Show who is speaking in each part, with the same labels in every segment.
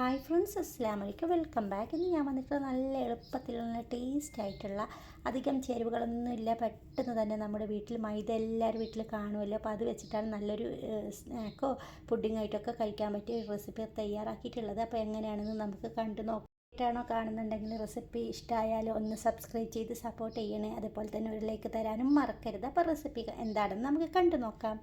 Speaker 1: Hi friends, അസ്സലാമു അലൈക്കും. Welcome back. ഇന്ന് ഞാൻ വന്നിട്ട് നല്ല എളുപ്പത്തിലുള്ള ടേസ്റ്റ് ആയിട്ടുള്ള അധികം ചേരുവകളൊന്നുമില്ല, പെട്ടെന്ന് തന്നെ നമ്മുടെ വീട്ടിൽ മൈദ എല്ലാവരും വീട്ടിൽ കാണുമല്ലോ. അപ്പോൾ അത് വെച്ചിട്ടാണ് നല്ലൊരു സ്നാക്കോ പുഡിങ്ങായിട്ടൊക്കെ കഴിക്കാൻ പറ്റിയ റെസിപ്പി തയ്യാറാക്കിയിട്ടുള്ളത്. അപ്പോൾ എങ്ങനെയാണെന്ന് നമുക്ക് കണ്ടു നോക്കിയിട്ടാണോ കാണുന്നുണ്ടെങ്കിൽ റെസിപ്പി ഇഷ്ടമായാലും ഒന്ന് സബ്സ്ക്രൈബ് ചെയ്ത് സപ്പോർട്ട് ചെയ്യണേ. അതുപോലെ തന്നെ ഒരു ലൈക്ക് തരാനും മറക്കരുത്. അപ്പോൾ റെസിപ്പി എന്താണെന്ന് നമുക്ക് കണ്ടു നോക്കാം.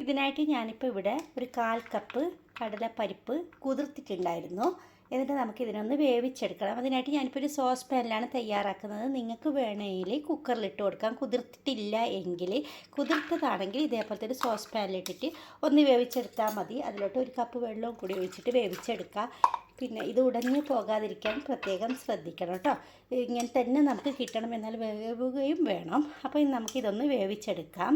Speaker 1: ഇതിനായിട്ട് ഞാനിപ്പോൾ ഇവിടെ ഒരു 1/4 കപ്പ് കടലപ്പരിപ്പ് കുതിർത്തിട്ടുണ്ടായിരുന്നു. എന്നിട്ട് നമുക്ക് ഇതിനൊന്ന് വേവിച്ചെടുക്കണം. അതിനായിട്ട് ഞാനിപ്പോൾ ഒരു സോസ് പാനിലാണ് തയ്യാറാക്കുന്നത്. നിങ്ങൾക്ക് വേണമെങ്കിൽ കുക്കറിലിട്ട് കൊടുക്കാം. കുതിർത്തിട്ടില്ല എങ്കിൽ, കുതിർത്തതാണെങ്കിൽ ഇതേപോലത്തെ ഒരു സോസ് പാനിലിട്ടിട്ട് ഒന്ന് വേവിച്ചെടുത്താൽ മതി. അതിലോട്ട് 1 കപ്പ് വെള്ളവും കൂടി ഒഴിച്ചിട്ട് വേവിച്ചെടുക്കുക. പിന്നെ ഇത് ഉടഞ്ഞു പോകാതിരിക്കാൻ പ്രത്യേകം ശ്രദ്ധിക്കണം കേട്ടോ. ഇങ്ങനെ തന്നെ നമുക്ക് കിട്ടണം, എന്നാൽ വേവുകയും വേണം. അപ്പോൾ നമുക്കിതൊന്ന് വേവിച്ചെടുക്കാം.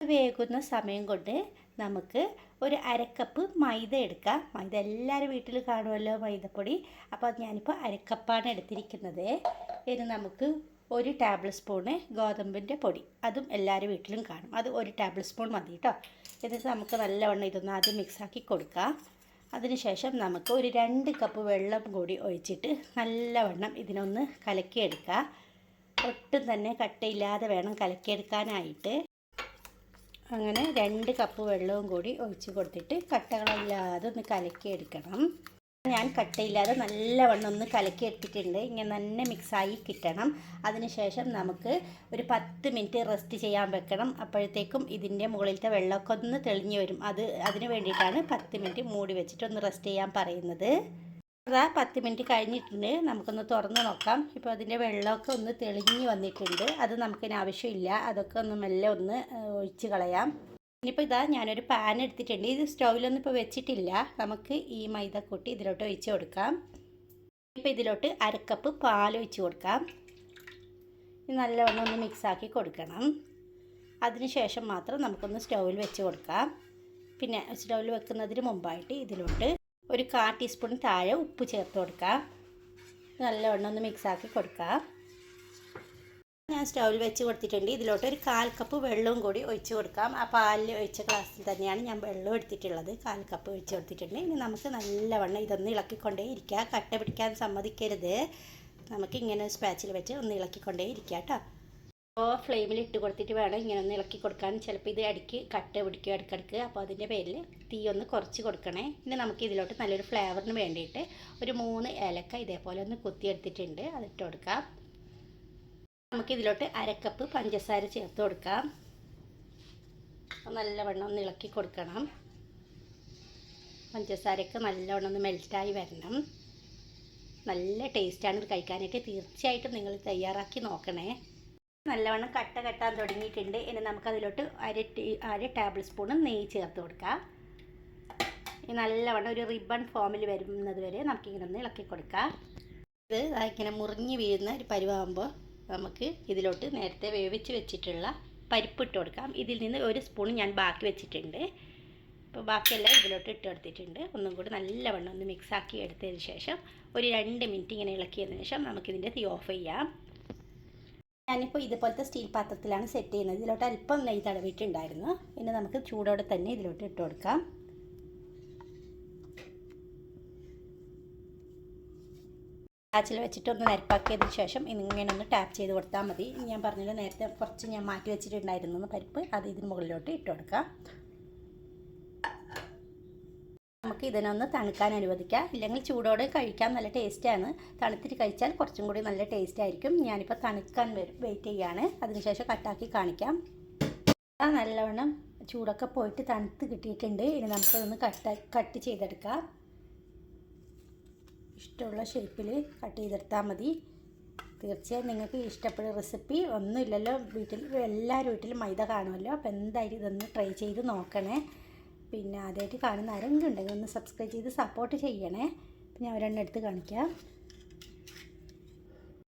Speaker 1: വേകുന്ന സമയം കൊണ്ട് നമുക്ക് ഒരു 1/2 കപ്പ് മൈദ എടുക്കാം. മൈദ എല്ലാവരും വീട്ടിൽ കാണുമല്ലോ, മൈദപ്പൊടി. അപ്പോൾ ഞാനിപ്പോൾ 1/2 കപ്പാണ് എടുത്തിരിക്കുന്നത്. ഇനി നമുക്ക് 1 ടേബിൾ സ്പൂണ് ഗോതമ്പിൻ്റെ പൊടി, അതും എല്ലാവരും വീട്ടിലും കാണും. അത് 1 ടേബിൾ സ്പൂൺ മതി കേട്ടോ. എന്നിട്ട് നമുക്ക് നല്ലവണ്ണം ഇതൊന്ന് ആദ്യം മിക്സാക്കി കൊടുക്കാം. അതിനുശേഷം നമുക്ക് ഒരു 2 കപ്പ് വെള്ളം കൂടി ഒഴിച്ചിട്ട് നല്ലവണ്ണം ഇതിനൊന്ന് കലക്കിയെടുക്കുക. ഒട്ടും തന്നെ കട്ടയില്ലാതെ വേണം കലക്കിയെടുക്കാനായിട്ട്. അങ്ങനെ 2 കപ്പ് വെള്ളവും കൂടി ഒഴിച്ച് കൊടുത്തിട്ട് കട്ടകളില്ലാതെ ഒന്ന് കലക്കിയെടുക്കണം. ഞാൻ കട്ടയില്ലാതെ നല്ലവണ്ണം ഒന്ന് കലക്കിയെടുത്തിട്ടുണ്ട്. ഇങ്ങനെ തന്നെ മിക്സായി കിട്ടണം. അതിനുശേഷം നമുക്ക് ഒരു 10 മിനിറ്റ് റെസ്റ്റ് ചെയ്യാൻ വെക്കണം. അപ്പോഴത്തേക്കും ഇതിൻ്റെ മുകളിലത്തെ വെള്ളമൊക്കെ ഒന്ന് തെളിഞ്ഞു വരും. അതിന് വേണ്ടിയിട്ടാണ് 10 മിനിറ്റ് മൂടി വെച്ചിട്ട് ഒന്ന് റെസ്റ്റ് ചെയ്യാൻ പറയുന്നത്. അതാ 10 മിനിറ്റ് കഴിഞ്ഞിട്ടുണ്ട്. നമുക്കൊന്ന് തുറന്ന് നോക്കാം. ഇപ്പോൾ അതിൻ്റെ വെള്ളമൊക്കെ ഒന്ന് തെളിഞ്ഞ് വന്നിട്ടുണ്ട്. അത് നമുക്കിന് ആവശ്യമില്ല. അതൊക്കെ ഒന്ന് മെല്ലെ ഒന്ന് ഒഴിച്ച് കളയാം. ഇനിയിപ്പോൾ ഇതാ ഞാനൊരു പാൻ എടുത്തിട്ടുണ്ട്. ഇത് സ്റ്റൗവിലൊന്നും ഇപ്പോൾ വെച്ചിട്ടില്ല. നമുക്ക് ഈ മൈദക്കൂട്ടി ഇതിലോട്ട് ഒഴിച്ച് കൊടുക്കാം. ഇപ്പോൾ ഇതിലോട്ട് 1/2 കപ്പ് പാൽ ഒഴിച്ച് കൊടുക്കാം. ഇത് നല്ലവണ്ണം ഒന്ന് മിക്സാക്കി കൊടുക്കണം. അതിനുശേഷം മാത്രം നമുക്കൊന്ന് സ്റ്റൗവിൽ വെച്ച് കൊടുക്കാം. പിന്നെ സ്റ്റൗവിൽ വെക്കുന്നതിന് മുമ്പായിട്ട് ഇതിലോട്ട് ഒരു 1/4 ടീസ്പൂൺ താഴെ ഉപ്പ് ചേർത്ത് കൊടുക്കാം. നല്ലവണ്ണം ഒന്ന് മിക്സാക്കി കൊടുക്കാം. ഞാൻ സ്റ്റൗവിൽ വെച്ച് കൊടുത്തിട്ടുണ്ട്. ഇതിലോട്ട് ഒരു 1/4 കപ്പ് വെള്ളവും കൂടി ഒഴിച്ച് കൊടുക്കാം. ആ പാലിൽ ഒഴിച്ച ഗ്ലാസ്സിൽ തന്നെയാണ് ഞാൻ വെള്ളം എടുത്തിട്ടുള്ളത്. 1/4 കപ്പ് ഒഴിച്ച് കൊടുത്തിട്ടുണ്ട്. ഇനി നമുക്ക് നല്ലവണ്ണം ഇതൊന്ന് ഇളക്കിക്കൊണ്ടേ ഇരിക്കുക. കട്ട പിടിക്കാൻ സമ്മതിക്കരുത്. നമുക്ക് ഇങ്ങനെ സ്പാച്ചിൽ വെച്ച് ഒന്ന് ഇളക്കിക്കൊണ്ടേ ഇരിക്കുക കേട്ടോ. അപ്പോൾ ഫ്ലെയിമിൽ ഇട്ട് കൊടുത്തിട്ട് വേണം ഇങ്ങനെ ഒന്ന് ഇളക്കി കൊടുക്കാൻ. ചിലപ്പോൾ ഇത് അടിക്ക് കട്ട പിടിക്കുക ഇടയ്ക്കിടയ്ക്ക്. അപ്പോൾ അതിൻ്റെ പേരിൽ തീ ഒന്ന് കുറച്ച് കൊടുക്കണേ. ഇനി നമുക്ക് ഇതിലോട്ട് നല്ലൊരു ഫ്ലേവറിന് വേണ്ടിയിട്ട് ഒരു 3 ഏലക്ക ഇതേപോലെ ഒന്ന് കുത്തിയെടുത്തിട്ടുണ്ട്. അതിട്ട് കൊടുക്കാം. നമുക്കിതിലോട്ട് 1/2 കപ്പ് പഞ്ചസാര ചേർത്ത് കൊടുക്കാം. നല്ലവണ്ണം ഒന്ന് ഇളക്കി കൊടുക്കണം. പഞ്ചസാരയൊക്കെ നല്ലവണ്ണം ഒന്ന് മെൽറ്റായി വരണം. നല്ല ടേസ്റ്റാണ് ഇത് കഴിക്കാനായിട്ട്. തീർച്ചയായിട്ടും നിങ്ങൾ തയ്യാറാക്കി നോക്കണേ. നല്ലവണ്ണം കട്ട കെട്ടാൻ തുടങ്ങിയിട്ടുണ്ട്. ഇനി നമുക്കതിലോട്ട് 1/2 ടേബിൾ സ്പൂൺ നെയ്യ് ചേർത്ത് കൊടുക്കാം. നല്ലവണ്ണം ഒരു റിബൺ ഫോമിൽ വരുന്നത് വരെ നമുക്കിങ്ങനെ ഒന്ന് ഇളക്കി കൊടുക്കാം. ഇത് ഇങ്ങനെ മുറിഞ്ഞ് വീഴുന്ന ഒരു പരുവാകുമ്പോൾ നമുക്ക് ഇതിലോട്ട് നേരത്തെ വേവിച്ച് വെച്ചിട്ടുള്ള പരിപ്പ് ഇട്ട് കൊടുക്കാം. ഇതിൽ നിന്ന് 1 സ്പൂൺ ഞാൻ ബാക്കി വെച്ചിട്ടുണ്ട്. അപ്പോൾ ബാക്കിയെല്ലാം ഇതിലോട്ട് ഇട്ട് കൊടുത്തിട്ടുണ്ട്. ഒന്നും കൂടി നല്ലവണ്ണം ഒന്ന് മിക്സാക്കി എടുത്തതിന് ശേഷം ഒരു 2 മിനിറ്റ് ഇങ്ങനെ ഇളക്കിയതിന് ശേഷം നമുക്കിതിൻ്റെ തീ ഓഫ് ചെയ്യാം. ഞാനിപ്പോൾ ഇതുപോലത്തെ സ്റ്റീൽ പാത്രത്തിലാണ് സെറ്റ് ചെയ്യുന്നത്. ഇതിലോട്ട് അല്പം നെയ്യ് തടവിയിട്ടുണ്ടായിരുന്നു. പിന്നെ നമുക്ക് ചൂടോടെ തന്നെ ഇതിലോട്ട് ഇട്ട് കൊടുക്കാം. ടാച്ചിൽ വെച്ചിട്ട് ഒന്ന് നിരപ്പാക്കിയതിന് ശേഷം ഇങ്ങനെ ഒന്ന് ടാപ്പ് ചെയ്ത് കൊടുത്താൽ മതി. ഞാൻ പറഞ്ഞല്ലോ നേരത്തെ കുറച്ച് ഞാൻ മാറ്റി വെച്ചിട്ടുണ്ടായിരുന്നു പരിപ്പ്, അത് ഇതിന് മുകളിലോട്ട് ഇട്ട് കൊടുക്കാം. നമുക്ക് ഇതിനൊന്ന് തണുക്കാൻ അനുവദിക്കാം. ഇല്ലെങ്കിൽ ചൂടോടെ കഴിക്കാൻ നല്ല ടേസ്റ്റാണ്. തണുത്തിട്ട് കഴിച്ചാൽ കുറച്ചും കൂടി നല്ല ടേസ്റ്റ് ആയിരിക്കും. ഞാനിപ്പോൾ തണുക്കാൻ വെയിറ്റ് ചെയ്യാണ്. അതിനുശേഷം കട്ടാക്കി കാണിക്കാം. നല്ലവണ്ണം ചൂടൊക്കെ പോയിട്ട് തണുത്ത് കിട്ടിയിട്ടുണ്ട്. ഇനി നമുക്കതൊന്ന് കട്ട് ചെയ്തെടുക്കാം. ഇഷ്ടമുള്ള ഷേപ്പിൽ കട്ട് ചെയ്തെടുത്താൽ മതി. തീർച്ചയായും നിങ്ങൾക്ക് ഇഷ്ടപ്പെടുന്ന റെസിപ്പി ഒന്നുമില്ലല്ലോ, എല്ലാവരും വീട്ടിലും മൈദ കാണുമല്ലോ. അപ്പോൾ എന്തായാലും ഇതൊന്ന് ട്രൈ ചെയ്ത് നോക്കണേ. പിന്നെ ആദ്യമായിട്ട് കാണുന്ന ആരെങ്കിലും ഉണ്ടെങ്കിൽ ഒന്ന് സബ്സ്ക്രൈബ് ചെയ്ത് സപ്പോർട്ട് ചെയ്യണേ. ഞാൻ ഒരെണ്ണം എടുത്ത് കാണിക്കാം.